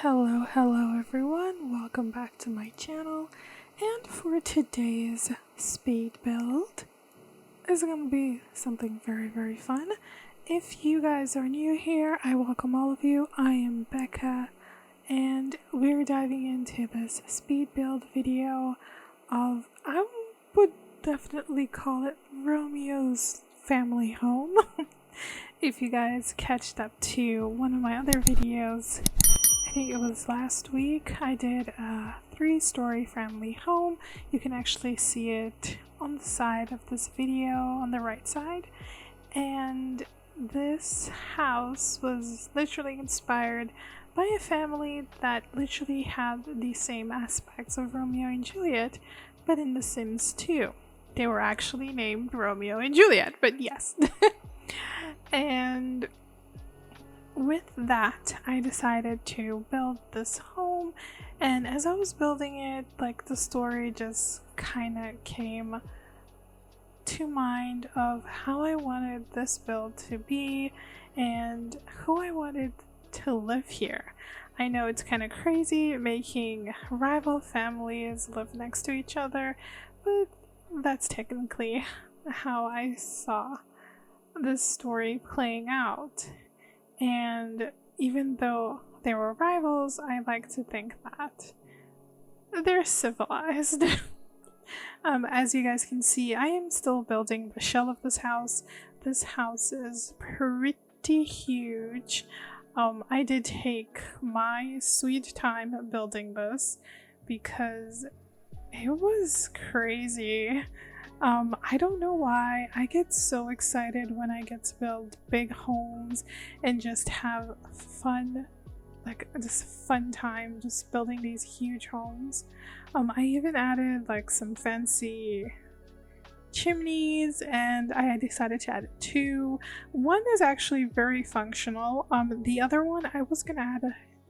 Hello everyone, welcome back to my channel, and for today's speed build is going to be something very fun. If you guys are new here, I welcome all of you. I am Becca, and we're diving into this speed build video of, I would definitely call it Romeo's family home. If you guys catched up to one of my other videos, I think it was last week, I did a 3-story family home. You can actually see it on the side of this video on the right side. And this house was literally inspired by a family that literally had the same aspects of Romeo and Juliet, but in The Sims 2. They were actually named Romeo and Juliet, but yes. And with that, I decided to build this home, and as I was building it, like, the story just kind of came to mind of how I wanted this build to be and who I wanted to live here. I know it's kind of crazy making rival families live next to each other, but that's technically how I saw this story playing out. And even though they were rivals, I like to think that they're civilized. As you guys can see, I am still building the shell of this house. This house is pretty huge. I did take my sweet time building this because it was crazy. I don't know why I get so excited when I get to build big homes and just have fun, like just fun time just building these huge homes. I even added like some fancy chimneys, and I decided to add 2. One is actually very functional. The other one I was gonna add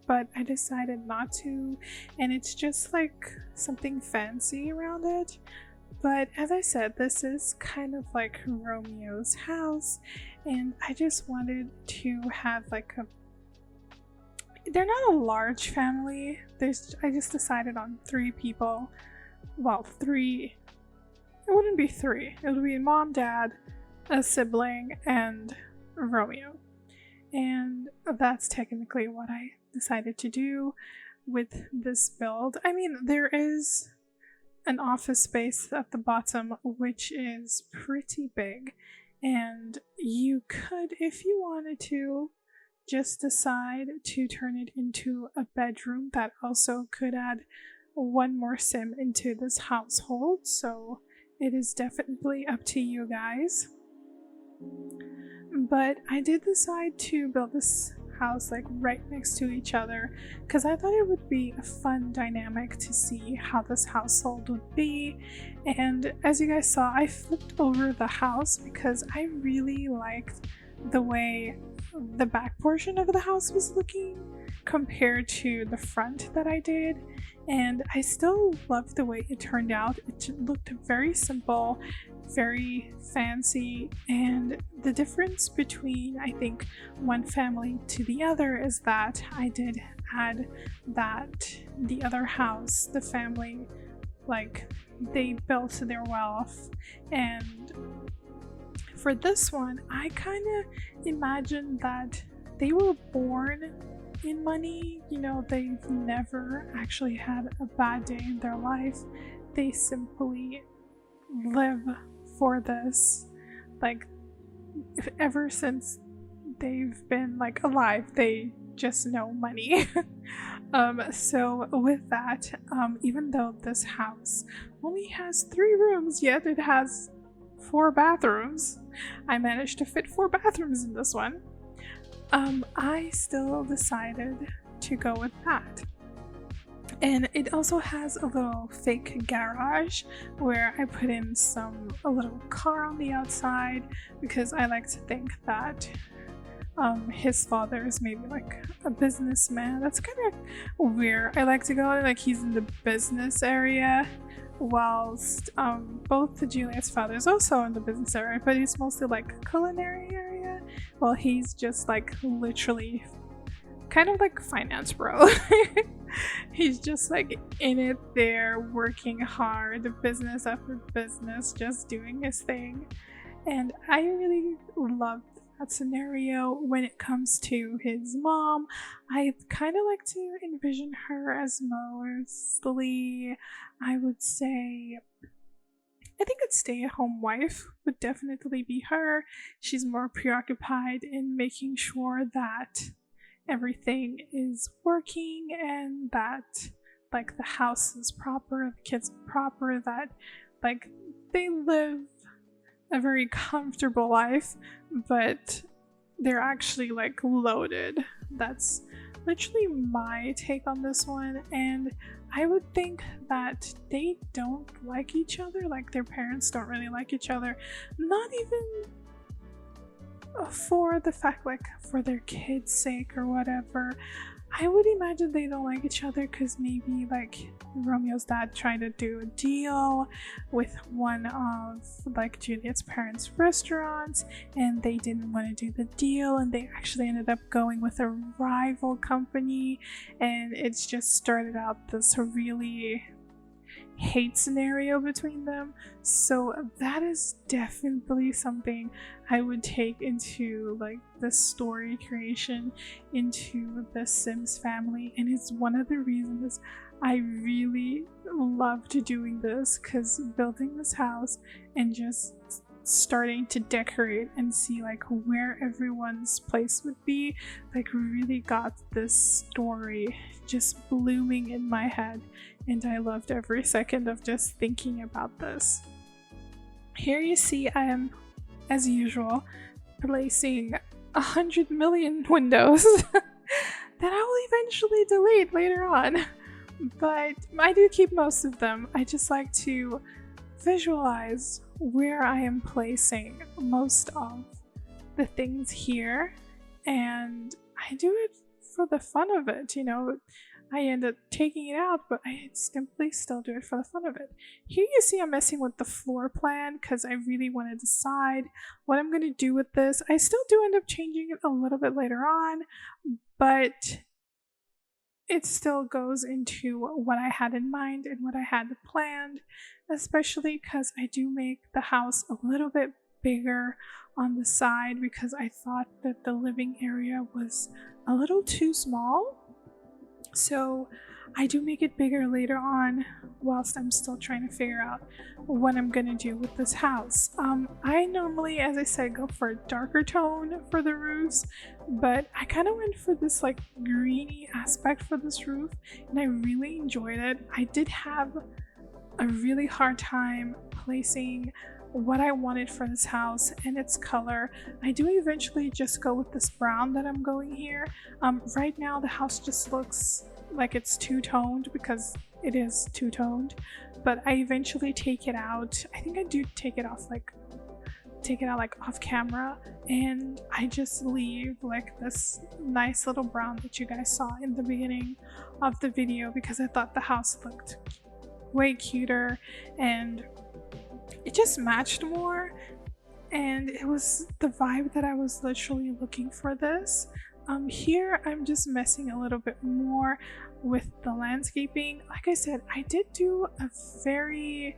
but I decided not to, and it's just like something fancy around it. But as I said, this is kind of like Romeo's house, and I just wanted to have like they're not a large family. I just decided on 3 people. Well, 3. It wouldn't be 3. It would be mom, dad, a sibling, and Romeo. And that's technically what I decided to do with this build. I mean, there is an office space at the bottom, which is pretty big, and you could, if you wanted to, just decide to turn it into a bedroom that also could add one more sim into this household. So it is definitely up to you guys. But I did decide to build this house like right next to each other because I thought it would be a fun dynamic to see how this household would be. And as you guys saw, I flipped over the house because I really liked the way the back portion of the house was looking compared to the front that I did, and I still loved the way it turned out. It looked very simple, very fancy, and the difference between, I think, one family to the other is that I did add that the other house, the family, like, they built their wealth, and for this one, I kind of imagined that they were born in money. You know, they've never actually had a bad day in their life. They simply live for this, like, ever since they've been like alive, they just know money. So with that, even though this house only has 3 rooms, yet it has 4 bathrooms. I managed to fit 4 bathrooms in this one. I still decided to go with that. And it also has a little fake garage where I put in a little car on the outside because I like to think that his father is maybe like a businessman. That's kind of weird. I like to go like he's in the business area, whilst both the Juliet's father is also in the business area, but he's mostly like culinary area. Well, he's just like literally kind of like a finance bro. He's just like in it there, working hard, business after business, just doing his thing. And I really loved that scenario. When it comes to his mom, I kind of like to envision her as mostly, I would say, I think a stay-at-home wife would definitely be her. She's more preoccupied in making sure that everything is working and that like the house is proper, the kids are proper, that like they live a very comfortable life, but they're actually like loaded. That's literally my take on this one, and I would think that they don't like each other, like their parents don't really like each other, not even for the fact like for their kids' sake or whatever. I would imagine they don't like each other because maybe like Romeo's dad tried to do a deal with one of like Juliet's parents' restaurants and they didn't want to do the deal and they actually ended up going with a rival company, and it's just started out this really hate scenario between them. So that is definitely something I would take into like the story creation into the Sims family, and it's one of the reasons I really loved doing this, because building this house and just starting to decorate and see like where everyone's place would be like really got this story just blooming in my head, and I loved every second of just thinking about this. Here you see I am, as usual, placing 100 million windows that I will eventually delete later on, but I do keep most of them. I just like to visualize where I am placing most of the things here, and I do it for the fun of it, you know. I end up taking it out, but I simply still do it for the fun of it. Here you see I'm messing with the floor plan because I really want to decide what I'm going to do with this. I still do end up changing it a little bit later on, but it still goes into what I had in mind and what I had planned, especially because I do make the house a little bit bigger on the side because I thought that the living area was a little too small. So I do make it bigger later on whilst I'm still trying to figure out what I'm gonna do with this house. I normally, as I said, go for a darker tone for the roofs, but I kind of went for this like greeny aspect for this roof and I really enjoyed it. I did have a really hard time placing what I wanted for this house and its color. I do eventually just go with this brown that I'm going here. Right now the house just looks like it's two-toned because it is two-toned, but I eventually take it out. I think I do take it out like off camera, and I just leave like this nice little brown that you guys saw in the beginning of the video because I thought the house looked way cuter and it just matched more, and it was the vibe that I was literally looking for this. Here I'm just messing a little bit more with the landscaping. Like I said, I did do a very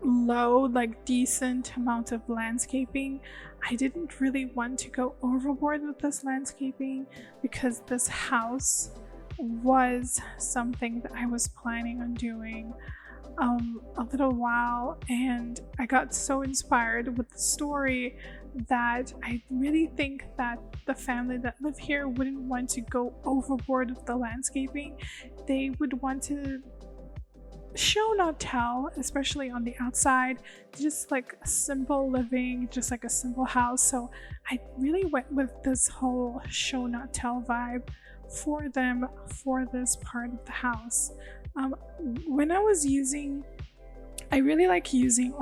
low, like decent amount of landscaping. I didn't really want to go overboard with this landscaping because this house was something that I was planning on doing a little while, and I got so inspired with the story that I really think that the family that live here wouldn't want to go overboard with the landscaping. They would want to show not tell, especially on the outside, just like a simple living, just like a simple house. So I really went with this whole show not tell vibe for them for this part of the house. When I was using, I really like using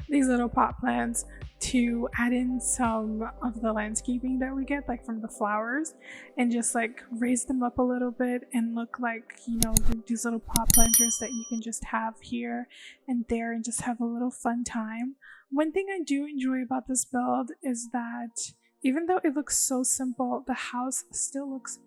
these little pot plants to add in some of the landscaping that we get like from the flowers and just like raise them up a little bit and look like, you know, these little pot planters that you can just have here and there and just have a little fun time. One thing I do enjoy about this build is that even though it looks so simple, the house still looks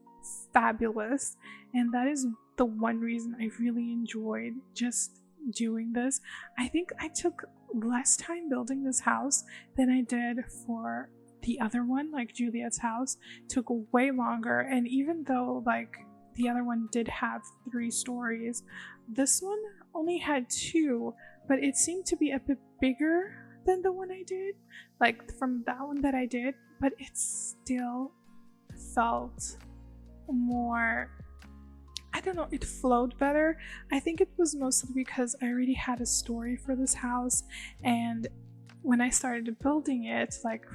fabulous. And that is the one reason I really enjoyed just doing this. I think I took less time building this house than I did for the other one, like Juliet's house. Took way longer, and even though like the other one did have 3 stories, this one only had 2, but it seemed to be a bit bigger than the one I did, like from that one that I did, but it still felt more, I don't know, it flowed better. I think it was mostly because I already had a story for this house, and when I started building it, like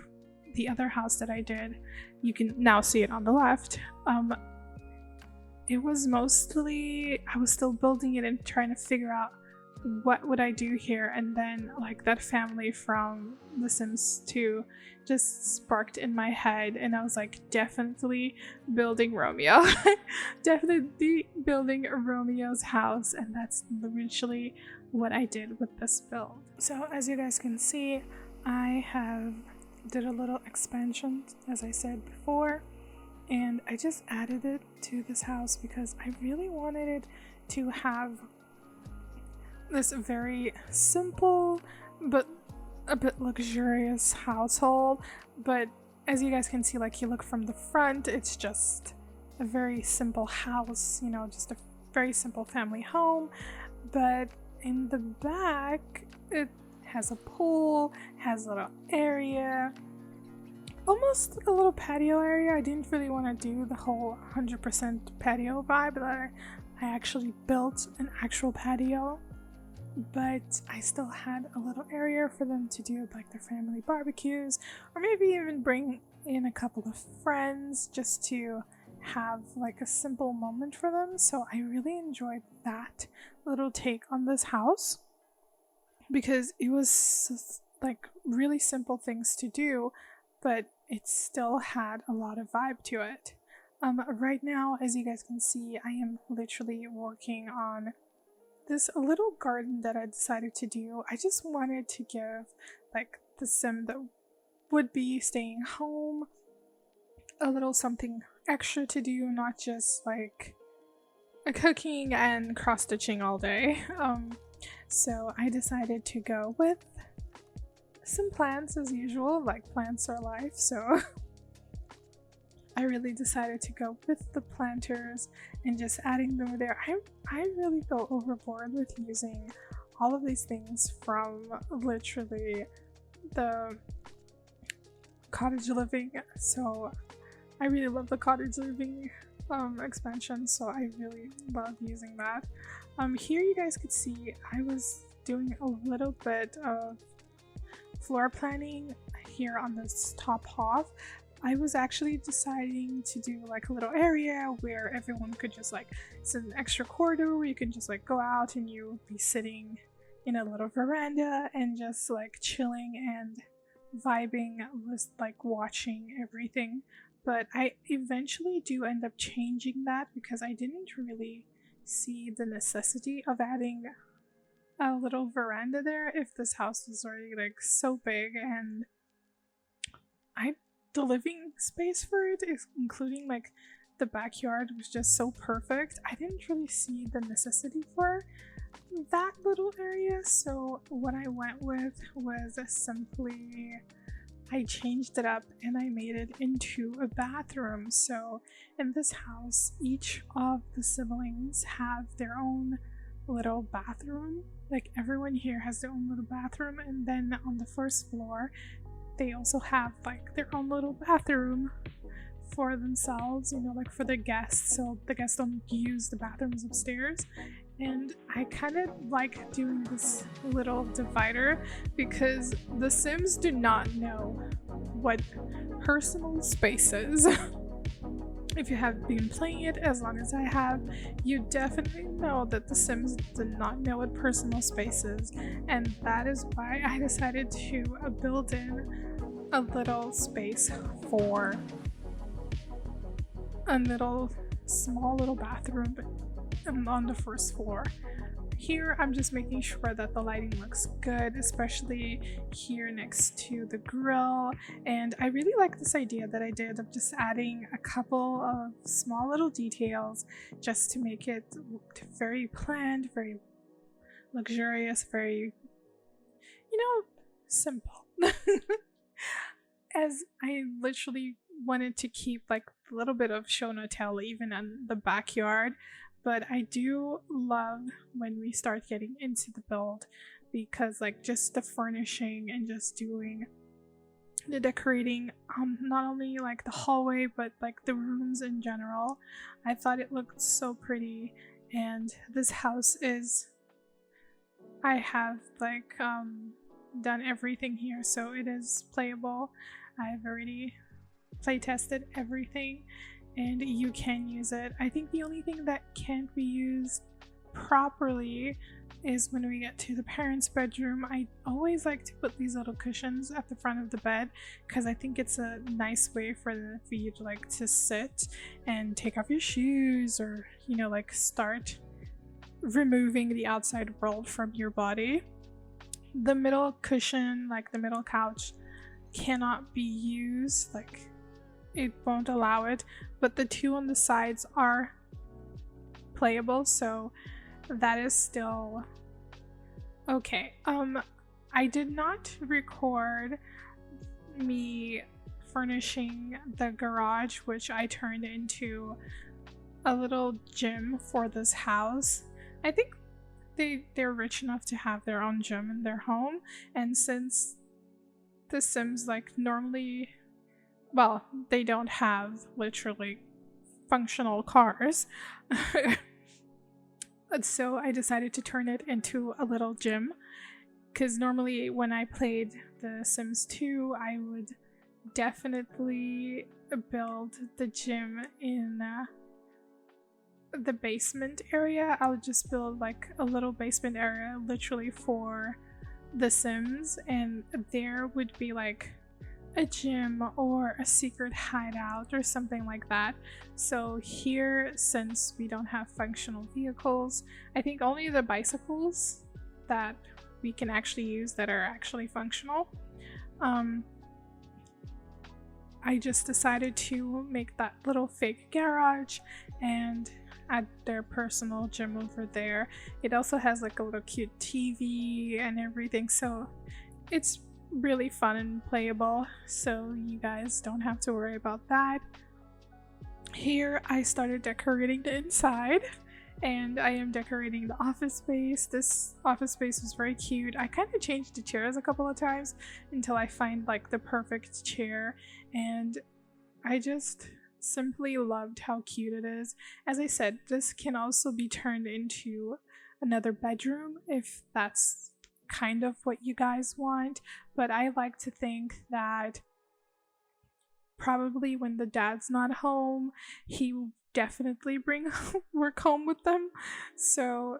the other house that I did, you can now see it on the left, it was mostly, I was still building it and trying to figure out what would I do here, and then like that family from The Sims 2 just sparked in my head, and I was like, definitely building Romeo. Definitely building Romeo's house, and that's literally what I did with this build. So as you guys can see, I have did a little expansion, as I said before, and I just added it to this house because I really wanted it to have this very simple but a bit luxurious household. But as you guys can see, like you look from the front, it's just a very simple house, you know, just a very simple family home. But in the back, it has a pool, has a little area, almost a little patio area. I didn't really want to do the whole 100% patio vibe, but I actually built an actual patio, but I still had a little area for them to do like their family barbecues, or maybe even bring in a couple of friends just to have like a simple moment for them. So I really enjoyed that little take on this house because it was like really simple things to do, but it still had a lot of vibe to it. Right now, as you guys can see, I am literally working on this little garden that I decided to do. I just wanted to give like the sim that would be staying home a little something extra to do, not just like a cooking and cross-stitching all day. So I decided to go with some plants as usual, like plants are life, so I really decided to go with the planters and just adding them there. I really go overboard with using all of these things from literally the Cottage Living, so I really love the Cottage Living expansion, so I really love using that. Here you guys could see I was doing a little bit of floor planning here on this top half. I was actually deciding to do like a little area where everyone could just like, it's an extra corridor where you can just like go out and you would be sitting in a little veranda and just like chilling and vibing with like watching everything. But I eventually do end up changing that because I didn't really see the necessity of adding a little veranda there if this house was already like so big, and the living space for it, including like the backyard, was just so perfect. I didn't really see the necessity for that little area, so what I went with was simply I changed it up and I made it into a bathroom. So in this house, each of the siblings have their own little bathroom. Like everyone here has their own little bathroom, and then on the first floor they also have like their own little bathroom for themselves, you know, like for the guests, so the guests don't use the bathrooms upstairs. And I kind of like doing this little divider because the Sims do not know what personal space is. If you have been playing it as long as I have, you definitely know that the Sims do not know what personal space is, and that is why I decided to build in a little space for a small little bathroom on the first floor. Here I'm just making sure that the lighting looks good, especially here next to the grill. And I really like this idea that I did of just adding a couple of small little details just to make it look very planned, very luxurious, very, you know, simple. As I literally wanted to keep like a little bit of show no tell even in the backyard, but I do love when we start getting into the build, because like just the furnishing and just doing the decorating, not only like the hallway but like the rooms in general, I thought it looked so pretty. And this house is, I have like done everything here, so it is playable. I've already play tested everything and you can use it. I think the only thing that can't be used properly is when we get to the parents' bedroom. I always like to put these little cushions at the front of the bed because I think it's a nice way for you to like to sit and take off your shoes, or you know, like start removing the outside world from your body. The middle cushion, like the middle couch, cannot be used, like it won't allow it, but the two on the sides are playable, so that is still okay. I did not record me furnishing the garage, which I turned into a little gym for this house. I think they're rich enough to have their own gym in their home, and since the Sims like normally, well, they don't have literally functional cars, so I decided to turn it into a little gym, because normally when I played The Sims 2 I would definitely build the gym in the basement area. I would just build like a little basement area literally for the Sims, and there would be like a gym or a secret hideout or something like that. So here, since we don't have functional vehicles, I think only the bicycles that we can actually use that are actually functional, I just decided to make that little fake garage and add their personal gym over there. It also has like a little cute TV and everything, so it's really fun and playable, so you guys don't have to worry about that. Here I started decorating the inside, and I am decorating the office space. This office space was very cute. I kind of changed the chairs a couple of times until I find like the perfect chair, and I just simply loved how cute it is. As I said, this can also be turned into another bedroom if that's kind of what you guys want, but I like to think that probably when the dad's not home, he will definitely bring work home with them, so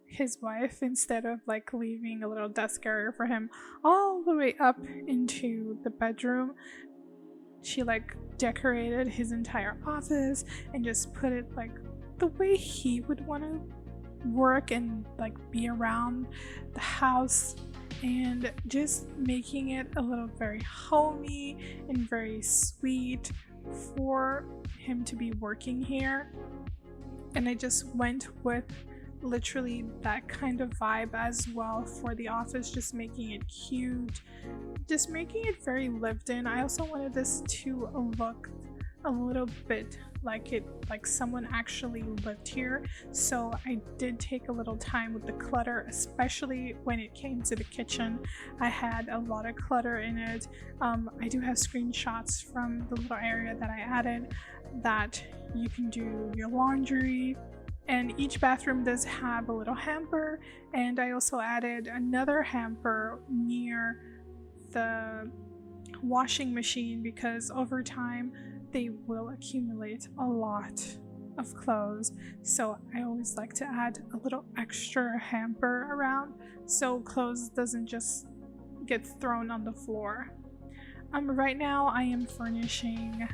his wife, instead of like leaving a little desk area for him all the way up into the bedroom, she like decorated his entire office and just put it like the way he would want to work and like be around the house, and just making it a little very homey and very sweet for him to be working here. And I just went with literally that kind of vibe as well for the office, just making it cute, just making it very lived in. I also wanted this to look a little bit like someone actually lived here, so I did take a little time with the clutter, especially when it came to the kitchen. I had a lot of clutter in it. I do have screenshots from the little area that I added that you can do your laundry, and each bathroom does have a little hamper, and I also added another hamper near the washing machine because over time they will accumulate a lot of clothes, so I always like to add a little extra hamper around so clothes doesn't just get thrown on the floor. Right now I am furnishing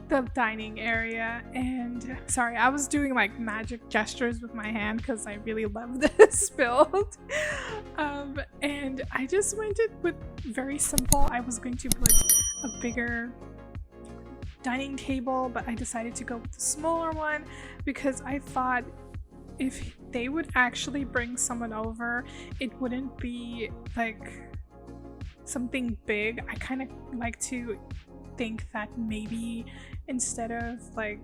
the dining area. And sorry, I was doing like magic gestures with my hand because I really love this build. And I just went it with very simple. I was going to put a bigger dining table, but I decided to go with the smaller one because I thought if they would actually bring someone over, it wouldn't be like something big. I kind of like to think that maybe instead of like,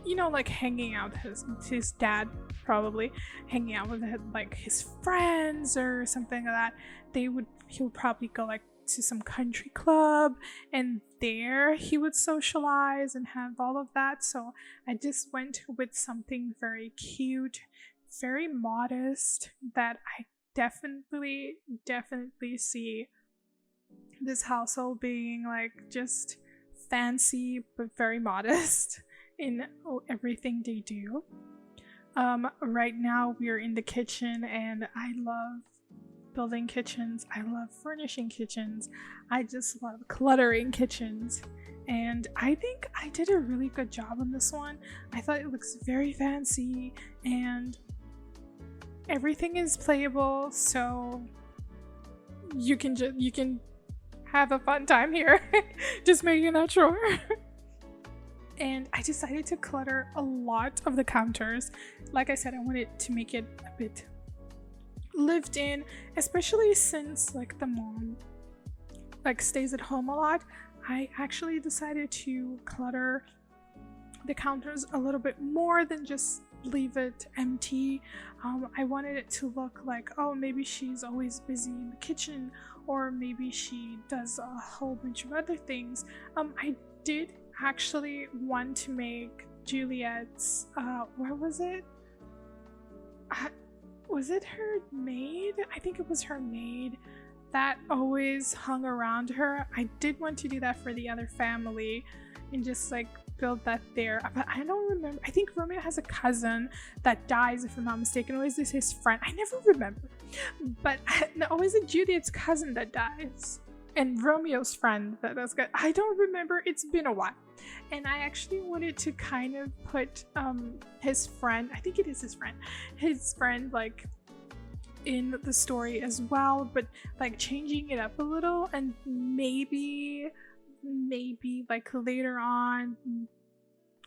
you know, like hanging out his dad, probably hanging out with like his friends or something like that, he would probably go like to some country club, and there he would socialize and have all of that. So I just went with something very cute, very modest, that I definitely see this household being like just fancy but very modest in everything they do. Right now we are in the kitchen, and I love building kitchens. I love furnishing kitchens. I just love cluttering kitchens. And I think I did a really good job on this one. I thought it looks very fancy and everything is playable, so you can have a fun time here. Just making that sure. And I decided to clutter a lot of the counters. Like I said, I wanted to make it a bit lived in, especially since like the mom like stays at home a lot. I actually decided to clutter the counters a little bit more than just leave it empty. I wanted it to look like, oh, maybe she's always busy in the kitchen, or maybe she does a whole bunch of other things. I did actually want to make Juliet's where was it? Was it her maid? I think it was her maid that always hung around her. I did want to do that for the other family and just like build that there. But I don't remember. I think Romeo has a cousin that dies, if I'm not mistaken, or is this his friend? I never remember. But no, or is it Juliet's cousin that dies? And Romeo's friend that does good. I don't remember. It's been a while. And I actually wanted to kind of put his friend, I think it is his friend like in the story as well, but like changing it up a little, and maybe like later on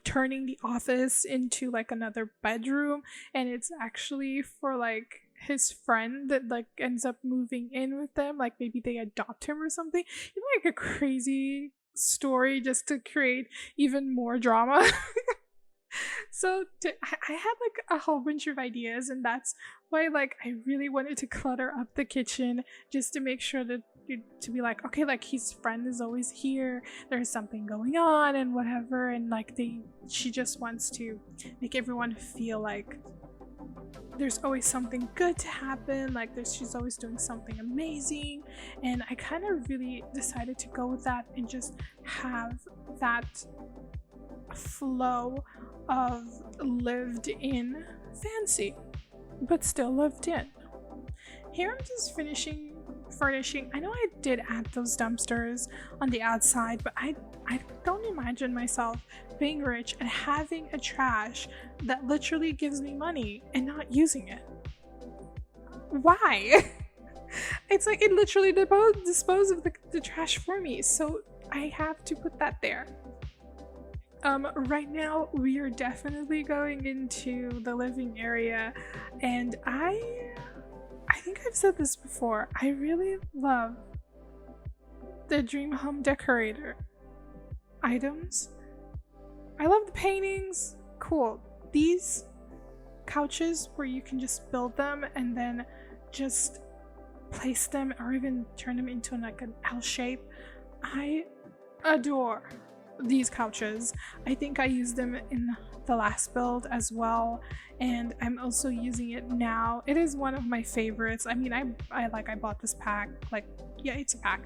turning the office into like another bedroom, and it's actually for like his friend that like ends up moving in with them, like maybe they adopt him or something. You know, like a crazy story just to create even more drama. So I had like a whole bunch of ideas, and that's why like I really wanted to clutter up the kitchen just to make sure that to be like, okay, like his friend is always here, there's something going on and whatever, and like she just wants to make everyone feel like there's always something good to happen, like she's always doing something amazing. And I kind of really decided to go with that and just have that flow of lived in fancy, but still lived in. Here I'm just furnishing. I know I did add those dumpsters on the outside, but I don't imagine myself being rich and having a trash that literally gives me money and not using it. Why? It's like it literally dispose of the trash for me, so I have to put that there. Right now we are definitely going into the living area, and I think I've said this before, I really love the Dream Home Decorator items. I love the paintings. Cool. These couches where you can just build them and then just place them or even turn them into like an L shape. I adore these couches. I think I used them in the last build as well, and I'm also using it now. It is one of my favorites. I mean, I bought this pack, like, yeah, it's a pack,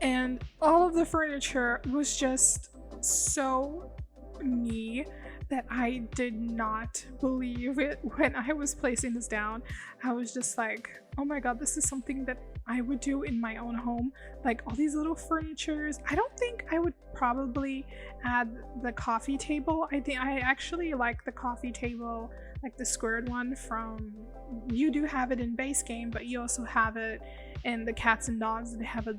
and all of the furniture was just so me. that I did not believe it when I was placing this down. I was just like, oh my god, this is something that I would do in my own home. Like all these little furnitures. I don't think I would probably add the coffee table. I think I actually like the coffee table, like the squared one from, you do have it in base game, but you also have it in the cats and dogs. They have a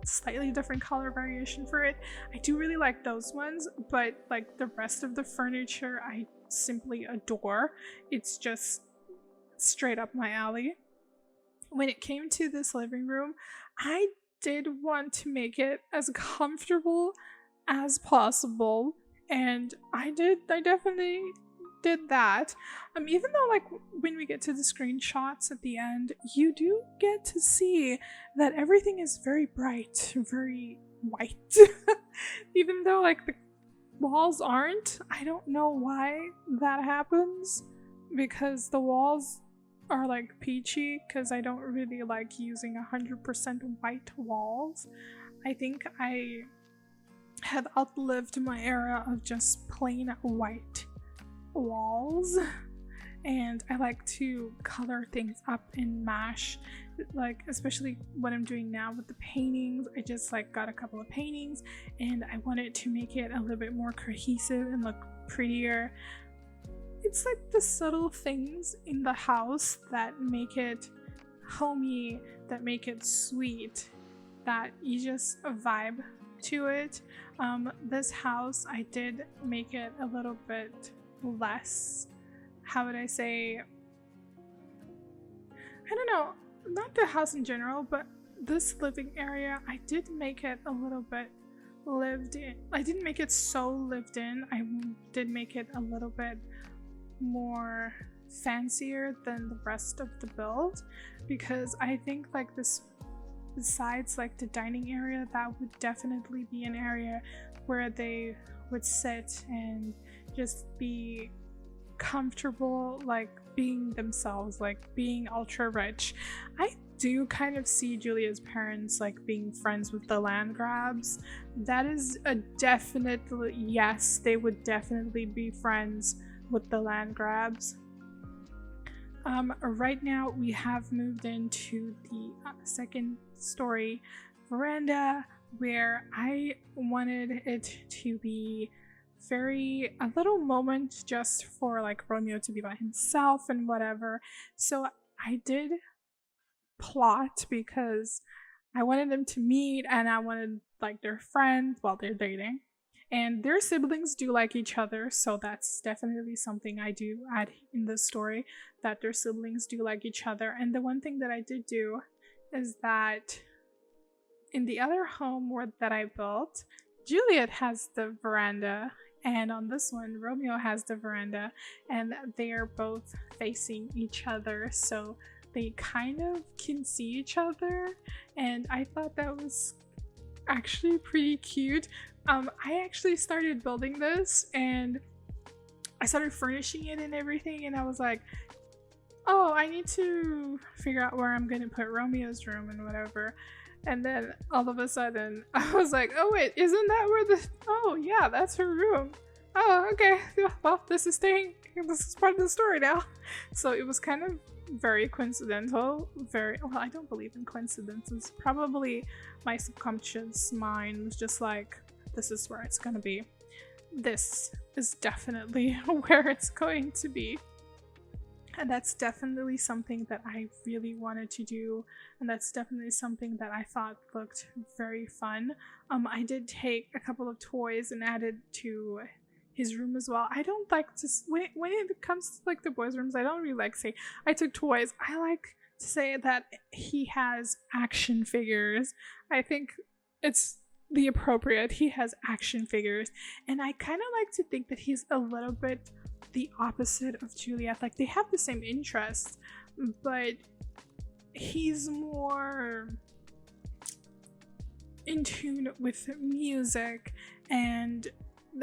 slightly different color variation for it. I do really like those ones, but like the rest of the furniture I simply adore. It's just straight up my alley. When it came to this living room, I did want to make it as comfortable as possible, and I definitely did that. Even though like when we get to the screenshots at the end, you do get to see that everything is very bright, very white. Even though like the walls aren't. I don't know why that happens, because the walls are like peachy, because I don't really like using 100% white walls. I think I had outlived my era of just plain white walls, and I like to color things up and mash, like especially what I'm doing now with the paintings. I just like got a couple of paintings and I wanted to make it a little bit more cohesive and look prettier. It's like the subtle things in the house that make it homey, that make it sweet, that you just vibe to it. This house, I did make it a little bit less, how would I say, I don't know, not the house in general, but this living area, I did make it a little bit lived in. I didn't make it so lived in. I did make it a little bit more fancier than the rest of the build, because I think like this, besides like the dining area, that would definitely be an area where they would sit and just be comfortable, like being themselves, like being ultra rich. I do kind of see Julia's parents like being friends with the land grabs. That is a definite yes, they would definitely be friends with the land grabs. Right now we have moved into the second story veranda, where I wanted it to be a little moment just for like Romeo to be by himself and whatever. So I did plot, because I wanted them to meet and I wanted like their friends while they're dating. And their siblings do like each other, so that's definitely something I do add in this story, that their siblings do like each other. And the one thing that I did do is that in the other home that I built, Juliet has the veranda, and on this one, Romeo has the veranda, and they are both facing each other, so they kind of can see each other, and I thought that was actually pretty cute. I actually started building this and I started furnishing it and everything, and I was like, oh, I need to figure out where I'm gonna put Romeo's room and whatever. And then all of a sudden I was like, oh wait, isn't that where oh yeah, that's her room. Oh, okay, well, this is part of the story now. So it was kind of very coincidental, well, I don't believe in coincidences. Probably my subconscious mind was just like, this is where it's gonna be. This is definitely where it's going to be. And that's definitely something that I really wanted to do, and that's definitely something that I thought looked very fun. I did take a couple of toys and added to his room as well. I don't like to, when it comes to like the boys' rooms, I don't really like say I took toys. I like to say that he has action figures. I think it's the appropriate. He has action figures, and I kind of like to think that he's a little bit the opposite of Juliet. Like they have the same interests, but he's more in tune with music, and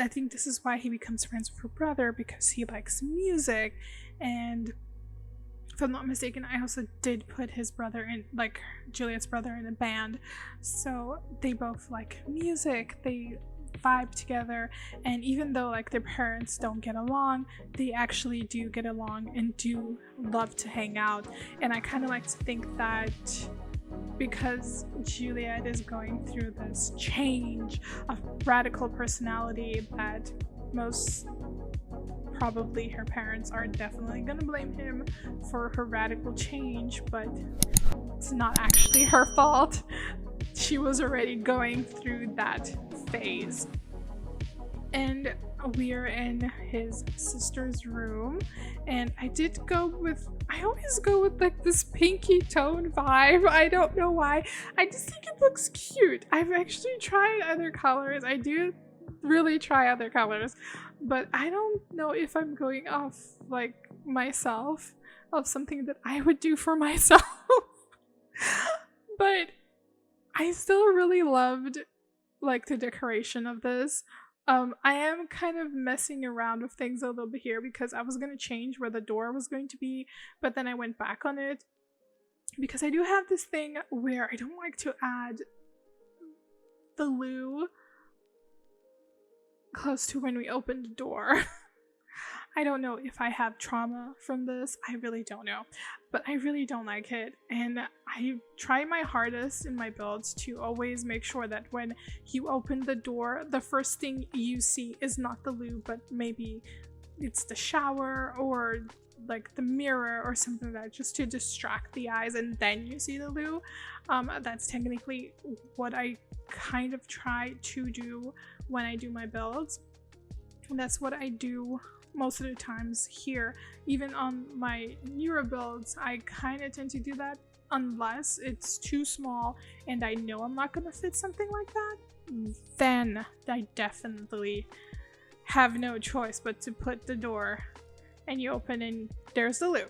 I think this is why he becomes friends with her brother, because he likes music. And if I'm not mistaken, I also did put his brother in, like Juliet's brother, in a band, so they both like music. They vibe together, and even though like their parents don't get along, they actually do get along and do love to hang out. And I kind of like to think that because Juliet is going through this change of radical personality, that most probably her parents are definitely gonna blame him for her radical change, but it's not actually her fault. She was already going through that phase. And we are in his sister's room, and I always go with like this pinky tone vibe. I don't know why. I just think it looks cute. I've actually tried other colors. I do really try other colors, but I don't know if I'm going off like myself of something that I would do for myself. But I still really loved like the decoration of this. I am kind of messing around with things a little bit here because I was going to change where the door was going to be, but then I went back on it because I do have this thing where I don't like to add the loo close to when we open the door. I don't know if I have trauma from this. I really don't know, but I really don't like it. And I try my hardest in my builds to always make sure that when you open the door, the first thing you see is not the loo, but maybe it's the shower or like the mirror or something like that, just to distract the eyes, and then you see the loo. That's technically what I kind of try to do when I do my builds. And that's what I do most of the times here. Even on my newer builds, I kind of tend to do that unless it's too small and I know I'm not going to fit something like that. Then I definitely have no choice but to put the door and you open and there's the loo.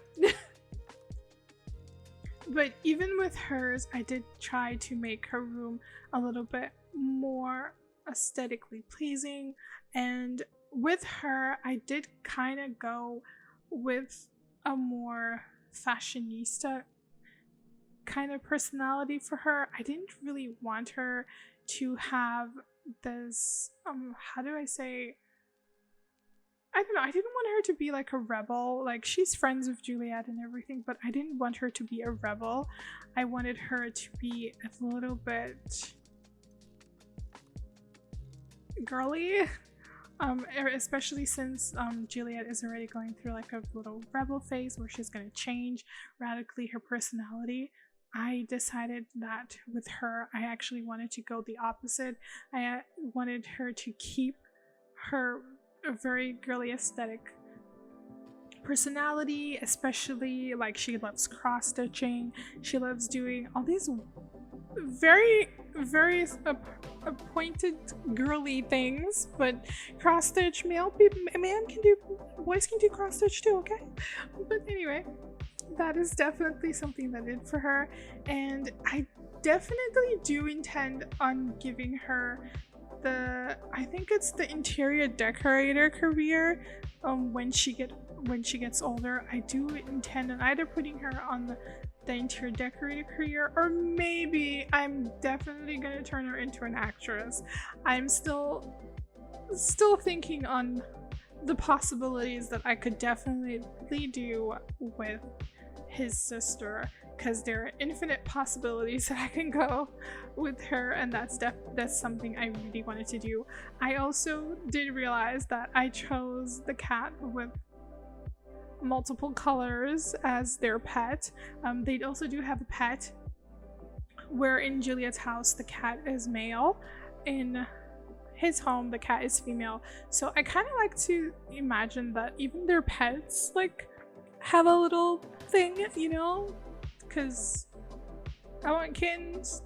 But even with hers, I did try to make her room a little bit more aesthetically pleasing, and with her, I did kind of go with a more fashionista kind of personality for her. I didn't really want her to have this, how do I say? I don't know, I didn't want her to be like a rebel. Like, she's friends with Juliet and everything, but I didn't want her to be a rebel. I wanted her to be a little bit girly. Especially since Juliet is already going through like a little rebel phase where she's going to change radically her personality. I decided that with her, I actually wanted to go the opposite. I wanted her to keep her very girly aesthetic personality, especially like she loves cross-stitching. She loves doing all these very pointed girly things, but cross stitch, boys can do cross stitch too, okay? But anyway, that is definitely something that I did for her, and I definitely do intend on giving her I think it's the interior decorator career when she gets older. I do intend on either putting her on the interior decorator career, or maybe I'm definitely gonna turn her into an actress. I'm still thinking on the possibilities that I could definitely do with his sister, because there are infinite possibilities that I can go with her, and that's something I really wanted to do. I also did realize that I chose the cat with multiple colors as their pet. They also do have a pet where in Juliet's house the cat is male, in his home the cat is female. So I kind of like to imagine that even their pets like have a little thing, you know, because I want kittens.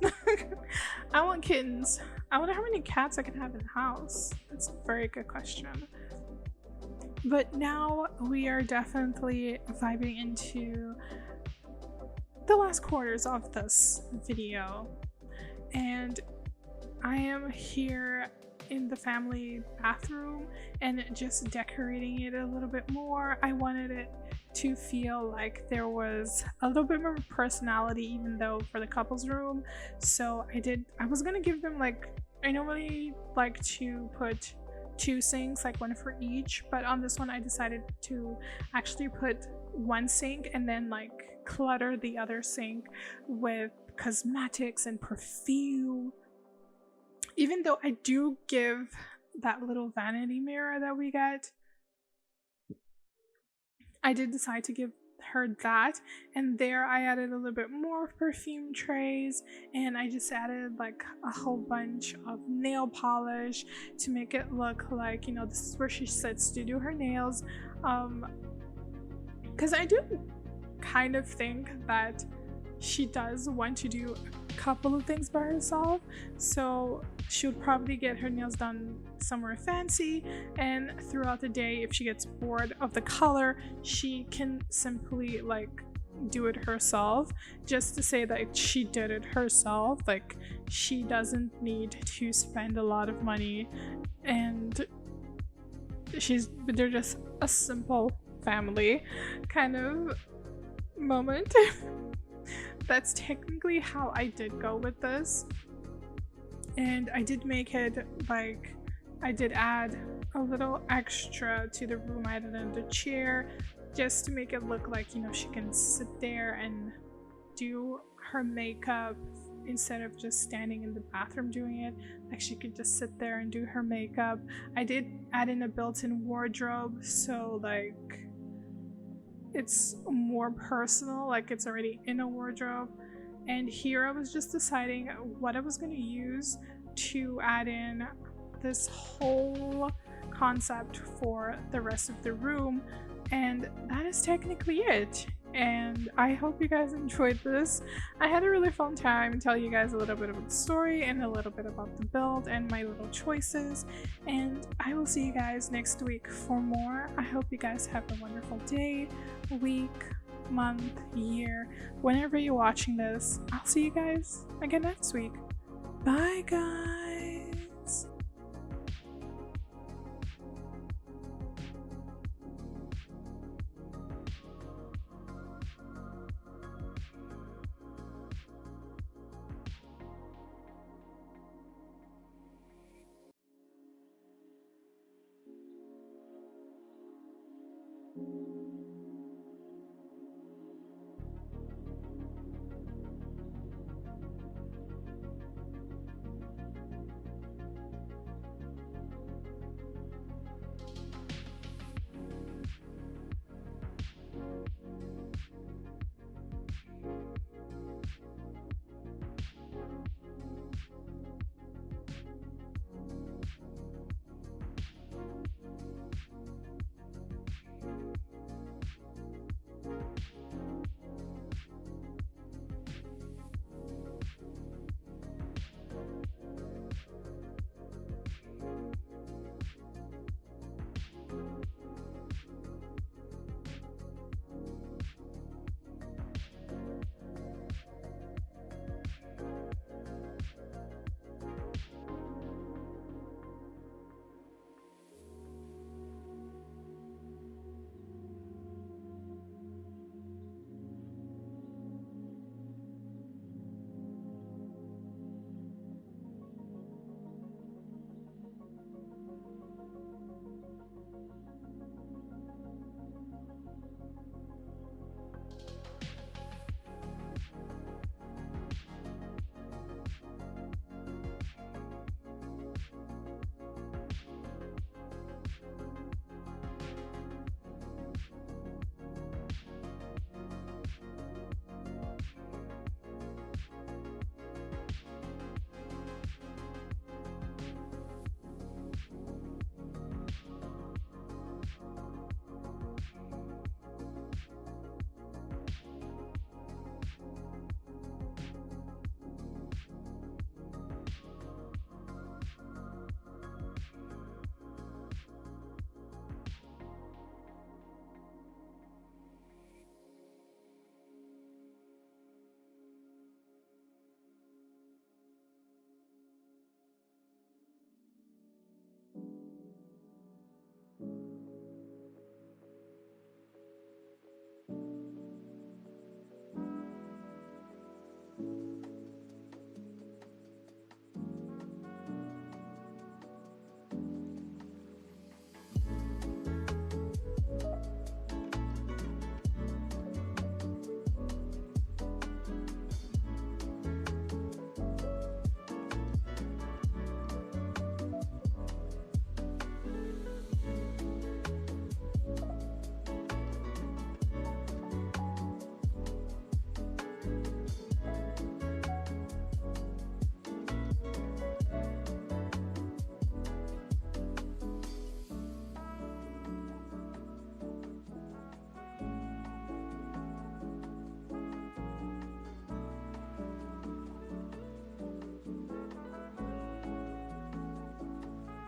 I want kittens. I wonder how many cats I can have in the house. That's a very good question. But now we are definitely vibing into the last quarters of this video, and I am here in the family bathroom and just decorating it a little bit more. I wanted it to feel like there was a little bit more personality, even though for the couples room. So I was gonna give them like I normally like to put 2 sinks, like one for each, but on this one I decided to actually put 1 sink and then like clutter the other sink with cosmetics and perfume. Even though I do give that little vanity mirror that we get, I did decide to give her that, and there I added a little bit more perfume trays, and I just added like a whole bunch of nail polish to make it look like, you know, this is where she sits to do her nails. Because I do kind of think that she does want to do a couple of things by herself, so she would probably get her nails done somewhere fancy, and throughout the day, if she gets bored of the color, she can simply like do it herself, just to say that she did it herself. Like, she doesn't need to spend a lot of money, and they're just a simple family kind of moment. That's technically how I did go with this, and I did make it like, I did add a little extra to the room. I added another chair just to make it look like, you know, she can sit there and do her makeup instead of just standing in the bathroom doing it. Like, she could just sit there and do her makeup. I did add in a built-in wardrobe, so like it's more personal, like it's already in a wardrobe. And here I was just deciding what I was going to use to add in this whole concept for the rest of the room, and that is technically it. And I hope you guys enjoyed this. I had a really fun time telling you guys a little bit about the story and a little bit about the build and my little choices, and I will see you guys next week for more. I hope you guys have a wonderful day, week, month, year, whenever you're watching this. I'll see you guys again next week. Bye guys!